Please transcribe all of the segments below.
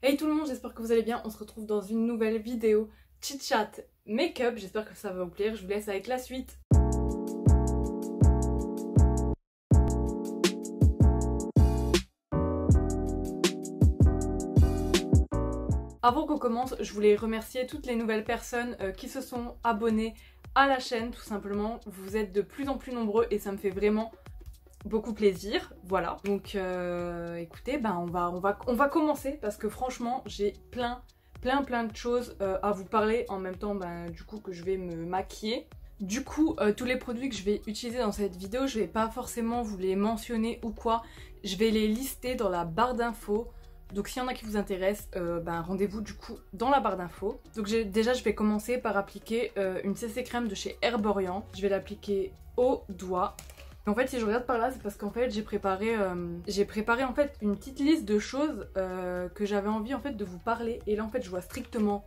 Hey tout le monde, j'espère que vous allez bien. On se retrouve dans une nouvelle vidéo chit chat make-up. J'espère que ça va vous plaire. Je vous laisse avec la suite. Avant qu'on commence, je voulais remercier toutes les nouvelles personnes qui se sont abonnées à la chaîne, tout simplement. Vous êtes de plus en plus nombreux et ça me fait vraiment beaucoup plaisir. Voilà. Donc écoutez, on va commencer parce que franchement, j'ai plein de choses à vous parler en même temps du coup que je vais me maquiller. Du coup, tous les produits que je vais utiliser dans cette vidéo, je vais pas forcément vous les mentionner ou quoi. Je vais les lister dans la barre d'infos. Donc s'il y en a qui vous intéressent, rendez-vous du coup dans la barre d'infos. Donc déjà je vais commencer par appliquer une CC crème de chez Herborian. Je vais l'appliquer au doigt. En fait si je regarde par là c'est parce qu'en fait j'ai préparé en fait une petite liste de choses que j'avais envie en fait de vous parler. Et là en fait je vois strictement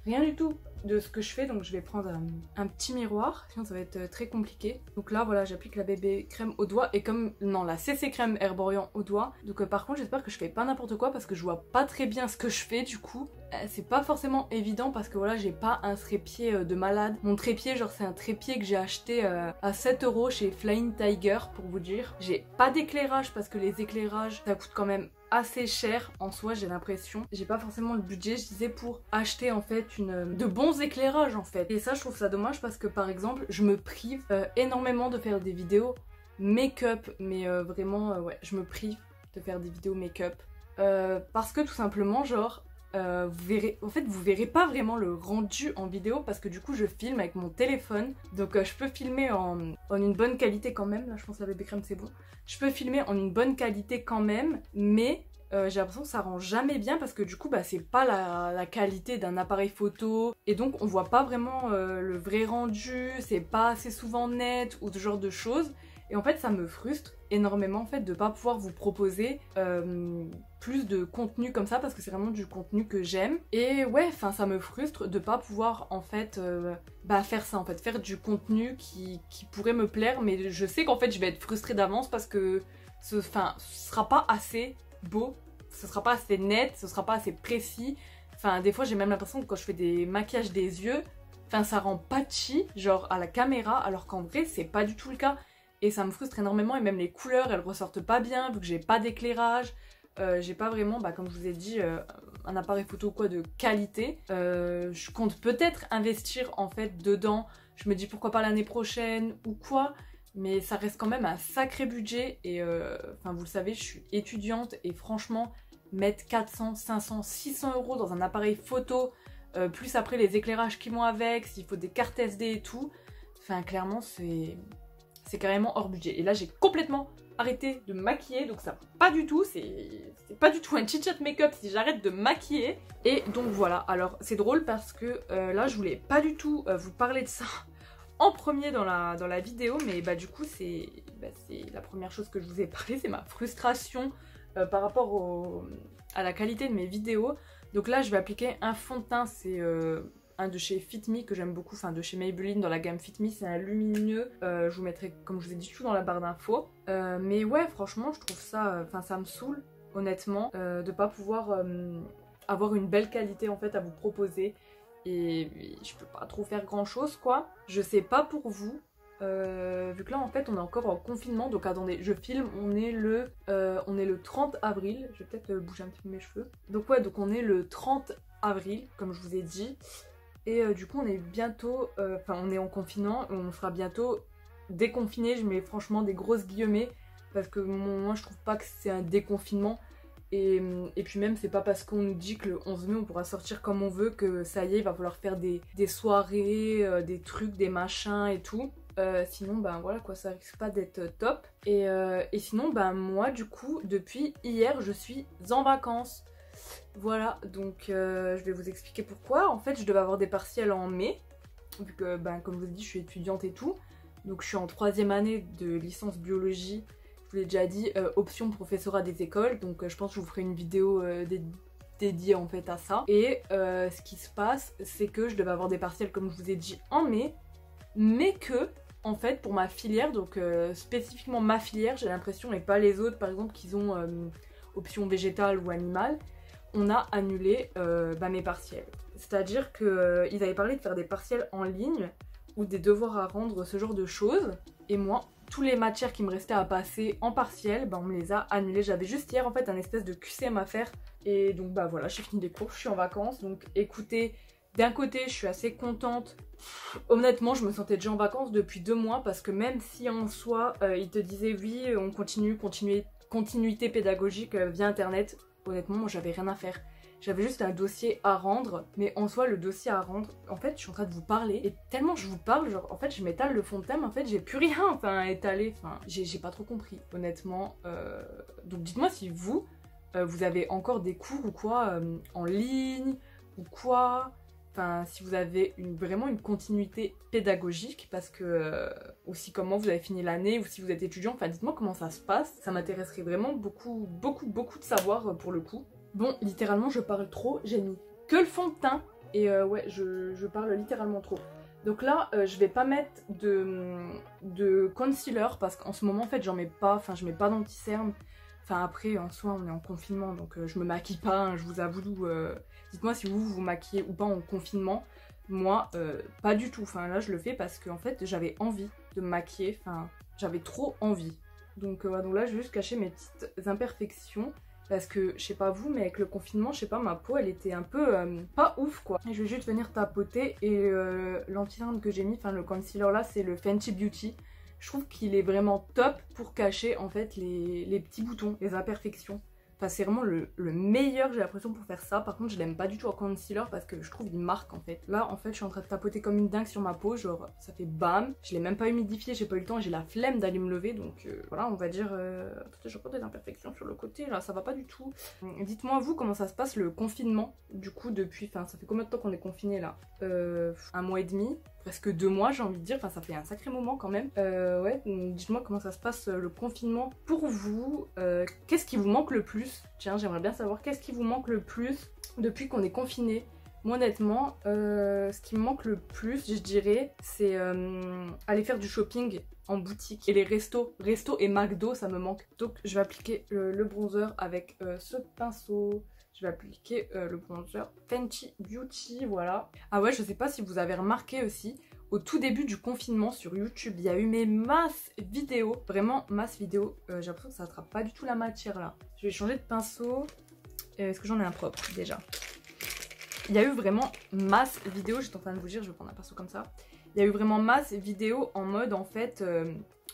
rien du tout de ce que je fais, donc je vais prendre un petit miroir, sinon ça va être très compliqué. Donc là voilà, j'applique la bébé crème au doigt et comme non la CC crème Herborian au doigt. Donc par contre j'espère que je fais pas n'importe quoi parce que je vois pas très bien ce que je fais du coup. C'est pas forcément évident parce que voilà j'ai pas un trépied de malade. Mon trépied genre c'est un trépied que j'ai acheté à 7 € chez Flying Tiger pour vous dire. J'ai pas d'éclairage parce que les éclairages ça coûte quand même assez cher en soi, j'ai l'impression. J'ai pas forcément le budget, je disais, pour acheter en fait de bons éclairages en fait. Et ça je trouve ça dommage parce que par exemple je me prive énormément de faire des vidéos make-up, mais vraiment ouais je me prive de faire des vidéos make-up parce que tout simplement genre vous verrez pas vraiment le rendu en vidéo parce que du coup je filme avec mon téléphone, donc je peux filmer en une bonne qualité quand même. Là je pense que la bébé crème c'est bon, je peux filmer en une bonne qualité quand même, mais j'ai l'impression que ça rend jamais bien parce que du coup c'est pas la qualité d'un appareil photo et donc on voit pas vraiment le vrai rendu, c'est pas assez souvent net ou ce genre de choses. Et en fait ça me frustre énormément en fait de pas pouvoir vous proposer plus de contenu comme ça parce que c'est vraiment du contenu que j'aime. Et ouais, enfin ça me frustre de pas pouvoir en fait faire ça en fait, faire du contenu qui pourrait me plaire, mais je sais qu'en fait je vais être frustrée d'avance parce que ce sera pas assez beau, ce sera pas assez net, ce sera pas assez précis. Enfin des fois j'ai même l'impression que quand je fais des maquillages des yeux, enfin ça rend patchy genre à la caméra alors qu'en vrai c'est pas du tout le cas. Et ça me frustre énormément et même les couleurs elles ressortent pas bien vu que j'ai pas d'éclairage. J'ai pas vraiment, comme je vous ai dit, un appareil photo ou quoi de qualité. Je compte peut-être investir en fait dedans. Je me dis pourquoi pas l'année prochaine ou quoi. Mais ça reste quand même un sacré budget. Et vous le savez, je suis étudiante et franchement, mettre 400, 500, 600 € dans un appareil photo, plus après les éclairages qui vont avec, s'il faut des cartes SD et tout, enfin clairement c'est carrément hors budget. Et là j'ai complètement arrêté de me maquiller, donc ça pas du tout, c'est pas du tout un chit chat make-up si j'arrête de me maquiller. Et donc voilà, alors c'est drôle parce que là je voulais pas du tout vous parler de ça en premier dans la vidéo, mais du coup c'est la première chose que je vous ai parlé, c'est ma frustration par rapport à la qualité de mes vidéos. Donc là je vais appliquer un fond de teint, c'est un de chez Fit Me que j'aime beaucoup, enfin de chez Maybelline dans la gamme Fit Me, c'est un lumineux, je vous mettrai comme je vous ai dit tout dans la barre d'infos. Mais ouais franchement je trouve ça, ça me saoule honnêtement de pas pouvoir avoir une belle qualité en fait à vous proposer et je peux pas trop faire grand chose quoi. Je sais pas pour vous, vu que là en fait on est encore en confinement, donc attendez je filme, on est le 30 avril, je vais peut-être bouger un petit peu mes cheveux. Donc ouais, donc on est le 30 avril comme je vous ai dit. Et du coup on est bientôt, on est en confinement, on sera bientôt déconfiné, je mets franchement des grosses guillemets parce que moi je trouve pas que c'est un déconfinement et puis même c'est pas parce qu'on nous dit que le 11 mai on pourra sortir comme on veut que ça y est il va falloir faire des soirées, des trucs, des machins et tout. Sinon voilà quoi, ça risque pas d'être top. Et sinon moi du coup depuis hier je suis en vacances. Voilà, donc je vais vous expliquer pourquoi. En fait, je devais avoir des partiels en mai, vu que, comme je vous ai dit, je suis étudiante et tout. Donc je suis en 3e année de licence biologie. Je vous l'ai déjà dit, option professorat des écoles. Donc je pense que je vous ferai une vidéo dédiée en fait à ça. Et ce qui se passe, c'est que je devais avoir des partiels, comme je vous ai dit, en mai. Mais que, en fait, pour ma filière, donc spécifiquement ma filière, j'ai l'impression, et pas les autres, par exemple, qu'ils ont option végétale ou animale. on a annulé mes partiels. C'est-à-dire qu'ils avaient parlé de faire des partiels en ligne ou des devoirs à rendre, ce genre de choses. Et moi, tous les matières qui me restaient à passer en partiel, on me les a annulées. J'avais juste hier en fait un espèce de QCM à faire. Et donc voilà, j'ai fini les cours, je suis en vacances. Donc écoutez, d'un côté je suis assez contente. Honnêtement, je me sentais déjà en vacances depuis 2 mois parce que même si en soi, ils te disaient oui, on continuité pédagogique via internet, honnêtement, moi j'avais rien à faire. J'avais juste un dossier à rendre, mais en soi, le dossier à rendre, en fait, je suis en train de vous parler, et tellement je vous parle, genre, en fait, je m'étale le fond de thème, en fait, j'ai plus rien, à étaler, j'ai pas trop compris, honnêtement. Donc dites-moi si vous avez encore des cours ou quoi, en ligne, ou quoi, si vous avez vraiment une continuité pédagogique, parce que aussi comment vous avez fini l'année, ou si vous êtes étudiant, dites-moi comment ça se passe, ça m'intéresserait vraiment beaucoup de savoir pour le coup. Bon, littéralement je parle trop, j'ai mis que le fond de teint, et ouais, je parle littéralement trop. Donc là, je vais pas mettre de concealer, parce qu'en ce moment en fait j'en mets pas, je mets pas d'anti-cerne. Après, en soi, on est en confinement, donc je me maquille pas, hein, je vous avoue. Dites-moi si vous vous maquillez ou pas en confinement. Moi, pas du tout. Là, je le fais parce qu'en fait, j'avais envie de me maquiller. J'avais trop envie. Donc là, je vais juste cacher mes petites imperfections. Parce que, je sais pas vous, mais avec le confinement, je sais pas, ma peau, elle était un peu pas ouf, quoi. Et je vais juste venir tapoter. Et l'anti-cerne que j'ai mis, le concealer là, c'est le Fenty Beauty. Je trouve qu'il est vraiment top pour cacher en fait les petits boutons, les imperfections. C'est vraiment le meilleur, j'ai l'impression, pour faire ça. Par contre, je l'aime pas du tout en concealer parce que je trouve qu'il marque en fait. Là, en fait, je suis en train de tapoter comme une dingue sur ma peau, genre ça fait bam. Je l'ai même pas humidifié, j'ai pas eu le temps, j'ai la flemme d'aller me lever, donc voilà, on va dire. Attendez, j'ai encore des imperfections sur le côté, là, ça va pas du tout. Dites-moi vous comment ça se passe le confinement, du coup, depuis. Ça fait combien de temps qu'on est confiné là 1 mois et demi. Presque 2 mois, j'ai envie de dire, ça fait un sacré moment quand même. Ouais, dites-moi comment ça se passe le confinement pour vous. Qu'est-ce qui vous manque le plus? Tiens, j'aimerais bien savoir qu'est-ce qui vous manque le plus depuis qu'on est confiné. Moi honnêtement, ce qui me manque le plus, je dirais, c'est aller faire du shopping en boutique. Et les restos et McDo, ça me manque. Donc je vais appliquer le bronzer avec ce pinceau. Je vais appliquer le bronzer Fenty Beauty, voilà. Ah ouais, je sais pas si vous avez remarqué aussi, au tout début du confinement sur YouTube, il y a eu mes masses vidéos, vraiment masse vidéo. J'ai l'impression que ça attrape pas du tout la matière là. Je vais changer de pinceau. Est-ce que j'en ai un propre déjà? Il y a eu vraiment masse vidéo, j'étais en train de vous dire, je vais prendre un pinceau comme ça. Il y a eu vraiment masse vidéo en mode en fait...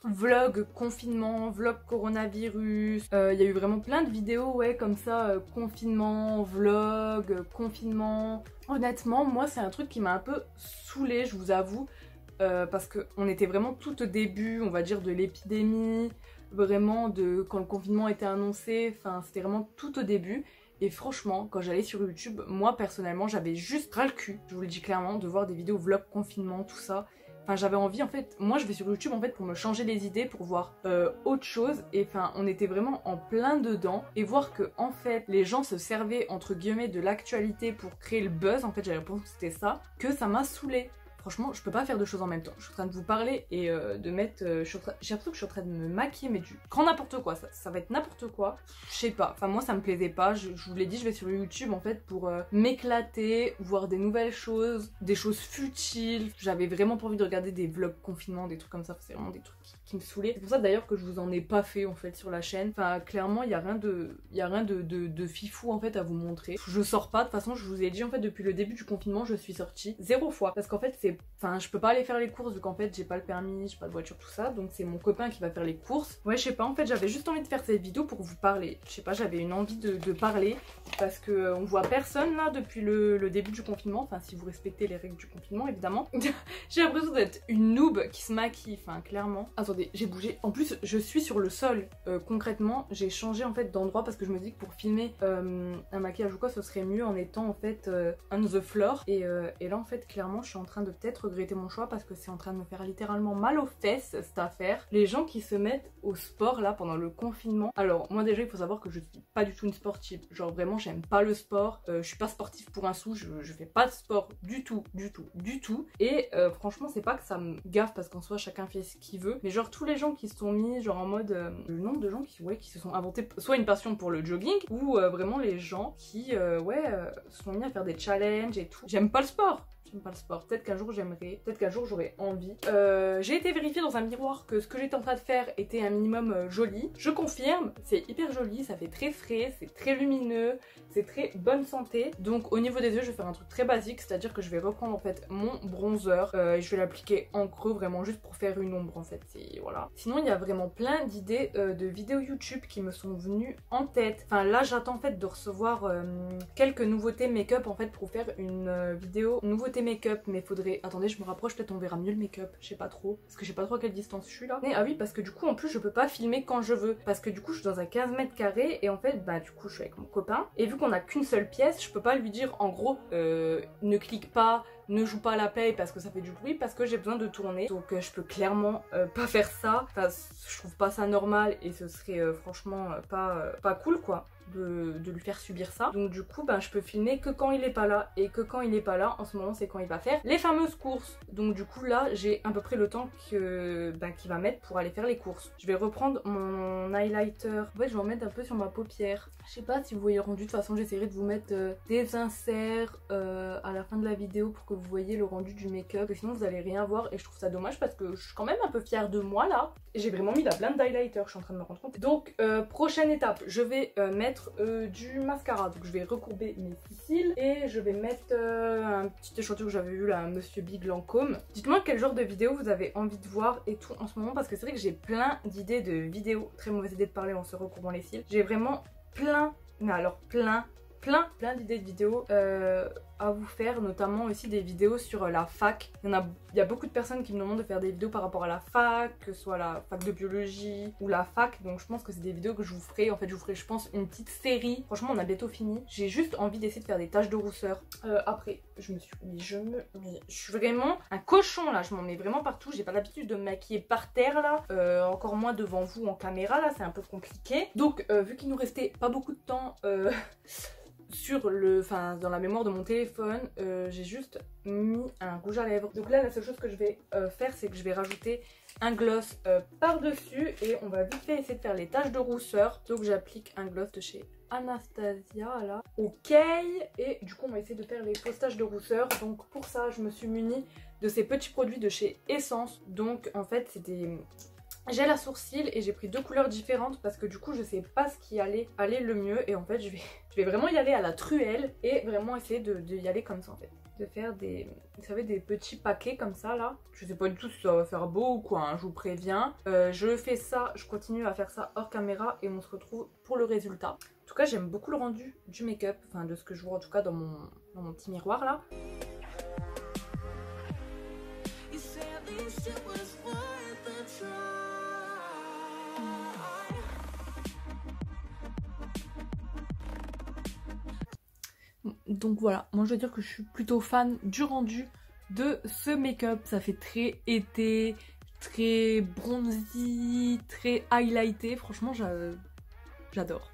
vlog confinement, vlog coronavirus, il y a eu vraiment plein de vidéos ouais comme ça, confinement, vlog, confinement. Honnêtement moi c'est un truc qui m'a un peu saoulée, je vous avoue, parce qu'on était vraiment tout au début, on va dire, de l'épidémie, vraiment de quand le confinement était annoncé, c'était vraiment tout au début. Et franchement, quand j'allais sur YouTube, moi personnellement j'avais juste ras le cul, je vous le dis clairement, de voir des vidéos vlog confinement, tout ça. J'avais envie en fait, moi je vais sur YouTube en fait pour me changer les idées, pour voir autre chose, et on était vraiment en plein dedans, et voir que en fait les gens se servaient entre guillemets de l'actualité pour créer le buzz, en fait j'avais l'impression que c'était ça, que ça m'a saoulée. Franchement, je peux pas faire 2 choses en même temps. Je suis en train de vous parler et de mettre... j'ai l'impression que je suis en train de me maquiller, mais du grand n'importe quoi. Ça va être n'importe quoi. Je sais pas. Moi, ça me plaisait pas. Je vous l'ai dit, je vais sur YouTube en fait pour m'éclater, voir des nouvelles choses, des choses futiles. J'avais vraiment pas envie de regarder des vlogs confinement, des trucs comme ça. C'est vraiment des trucs qui me saoulaient. C'est pour ça d'ailleurs que je vous en ai pas fait en fait sur la chaîne. Clairement, il y a rien de fifou en fait à vous montrer. Je sors pas. De toute façon, je vous ai dit en fait depuis le début du confinement, je suis sortie 0 fois. Parce qu'en fait, je peux pas aller faire les courses vu qu'en fait j'ai pas le permis, j'ai pas de voiture, tout ça, donc c'est mon copain qui va faire les courses. Ouais, je sais pas, en fait j'avais juste envie de faire cette vidéo pour vous parler. Je sais pas, j'avais une envie de parler parce que on voit personne là depuis le début du confinement, si vous respectez les règles du confinement évidemment. J'ai l'impression d'être une noob qui se maquille, clairement. Attendez, j'ai bougé. En plus, je suis sur le sol. Concrètement, j'ai changé en fait d'endroit parce que je me dis que pour filmer un maquillage ou quoi, ce serait mieux en étant en fait on the floor. Et là en fait, clairement, je suis en train de peut-être regretter mon choix parce que c'est en train de me faire littéralement mal aux fesses cette affaire. Les gens qui se mettent au sport là pendant le confinement. Alors moi déjà il faut savoir que je suis pas du tout une sportive. Genre vraiment j'aime pas le sport. Je suis pas sportive pour un sou. Je fais pas de sport du tout. Et franchement c'est pas que ça me gaffe parce qu'en soi chacun fait ce qu'il veut. Mais genre tous les gens qui se sont mis genre en mode le nombre de gens qui se sont inventés soit une passion pour le jogging ou vraiment les gens qui se sont mis à faire des challenges et tout. J'aime pas le sport. J'aime pas le sport. Peut-être qu'un jour j'aimerais, peut-être qu'un jour j'aurais envie. J'ai été vérifier dans un miroir que ce que j'étais en train de faire était un minimum joli. Je confirme, c'est hyper joli, ça fait très frais, c'est très lumineux, c'est très bonne santé. Donc au niveau des yeux, je vais faire un truc très basique, c'est-à-dire que je vais reprendre en fait mon bronzer et je vais l'appliquer en creux vraiment juste pour faire une ombre en fait. Voilà. Sinon il y a vraiment plein d'idées de vidéos YouTube qui me sont venues en tête. Enfin là j'attends en fait de recevoir quelques nouveautés make-up en fait pour faire une vidéo nouveauté make-up, mais faudrait... Attendez, je me rapproche, peut-être on verra mieux le make-up, je sais pas trop, parce que je sais pas trop à quelle distance je suis là. Mais ah oui, parce que du coup en plus je peux pas filmer quand je veux, parce que du coup je suis dans un 15 mètres carrés et en fait bah du coup je suis avec mon copain et vu qu'on a qu'une seule pièce, je peux pas lui dire en gros ne clique pas, ne joue pas à la play parce que ça fait du bruit, parce que j'ai besoin de tourner. Donc je peux clairement pas faire ça. Enfin, je trouve pas ça normal et ce serait franchement pas cool quoi de lui faire subir ça. Donc du coup je peux filmer que quand il est pas là, et que quand il est pas là en ce moment c'est quand il va faire les fameuses courses. Donc du coup là j'ai à peu près le temps qu'il va mettre pour aller faire les courses. Je vais reprendre mon highlighter. En fait je vais en mettre un peu sur ma paupière. Je sais pas si vous voyez le rendu, de toute façon j'essaierai de vous mettre des inserts à la fin de la vidéo pour que vous voyez le rendu du make-up, sinon vous allez rien voir et je trouve ça dommage parce que je suis quand même un peu fière de moi là. J'ai vraiment mis la blinde d'highlighter, je suis en train de me rendre compte. Donc prochaine étape, je vais mettre du mascara. Donc je vais recourber mes cils et je vais mettre un petit échantillon que j'avais vu là, Monsieur Big Lancôme. Dites-moi quel genre de vidéo vous avez envie de voir et tout en ce moment, parce que c'est vrai que j'ai plein d'idées de vidéos. Très mauvaise idée de parler en se recourbant les cils. J'ai vraiment plein, mais alors plein d'idées de vidéos à vous faire, notamment aussi des vidéos sur la fac. Il y a beaucoup de personnes qui me demandent de faire des vidéos par rapport à la fac, que ce soit la fac de biologie ou la fac, donc je pense que c'est des vidéos que je vous ferai. En fait je vous ferai je pense une petite série. Franchement on a bientôt fini. J'ai juste envie d'essayer de faire des taches de rousseur. Après je suis vraiment un cochon là, je m'en mets vraiment partout. J'ai pas l'habitude de me maquiller par terre là, encore moins devant vous en caméra là, c'est un peu compliqué. Donc vu qu'il nous restait pas beaucoup de temps dans la mémoire de mon téléphone, j'ai juste mis un rouge à lèvres. Donc là la seule chose que je vais faire, c'est que je vais rajouter un gloss par dessus et on va vite fait essayer de faire les taches de rousseur. Donc j'applique un gloss de chez Anastasia là. Ok, et du coup on va essayer de faire les fausses taches de rousseur. Donc pour ça je me suis munie de ces petits produits de chez Essence. Donc en fait c'est des gel à sourcils et j'ai pris deux couleurs différentes parce que du coup je sais pas ce qui allait aller le mieux, et en fait je vais vraiment y aller à la truelle et vraiment essayer de y aller comme ça en fait. De faire des, vous savez, des petits paquets comme ça là. Je sais pas du tout si ça va faire beau ou quoi, hein, je vous préviens. Je fais ça, je continue à faire ça hors caméra et on se retrouve pour le résultat. En tout cas j'aime beaucoup le rendu du make-up, enfin de ce que je vois en tout cas dans mon petit miroir là. Donc voilà, moi je veux dire que je suis plutôt fan du rendu de ce make-up. Ça fait très été, très bronzy, très highlighté. Franchement j'adore.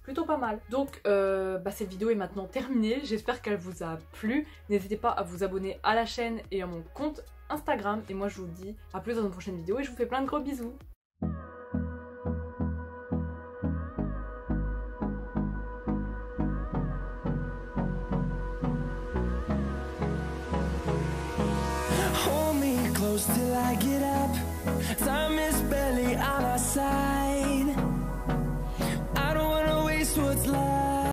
Plutôt pas mal. Donc cette vidéo est maintenant terminée. J'espère qu'elle vous a plu. N'hésitez pas à vous abonner à la chaîne et à mon compte Instagram. Et moi je vous dis à plus dans une prochaine vidéo et je vous fais plein de gros bisous. Till I get up, time is barely on our side. I don't wanna waste what's left.